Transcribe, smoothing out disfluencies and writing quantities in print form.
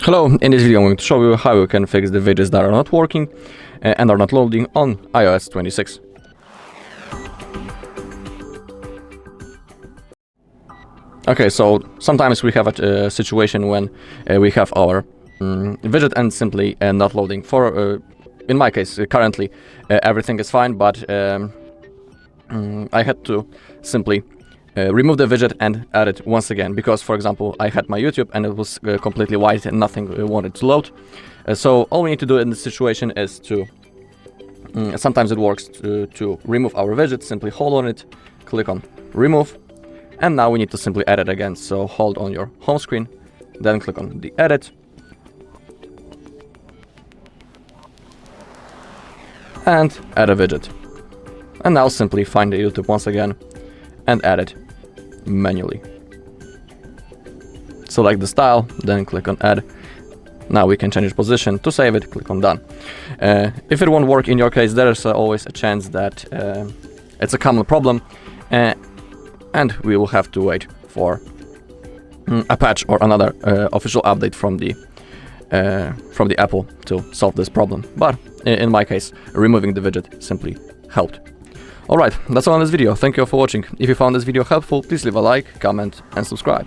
Hello, in this video I'm going to show you how you can fix the widgets that are not working and are not loading on iOS 26. Okay, so sometimes we have a situation when we have our widget and simply not loading. In my case, currently everything is fine, but I had to simply remove the widget and add it once again, because, for example, I had my YouTube and it was completely white and nothing wanted to load. So all we need to do in this situation is to, sometimes it works to remove our widget. Simply hold on it, click on remove, and now we need to simply edit again. So hold on your home screen, then click on the edit, and add a widget. And now simply find the YouTube once again and add it manually. Select the style, then click on add. Now we can change its position. To save it, click on done. If it won't work in your case, there's always a chance that it's a common problem, and we will have to wait for a patch or another official update from the Apple to solve this problem. But in my case, removing the widget simply helped. Alright, that's all in this video. Thank you all for watching. If you found this video helpful, please leave a like, comment and subscribe.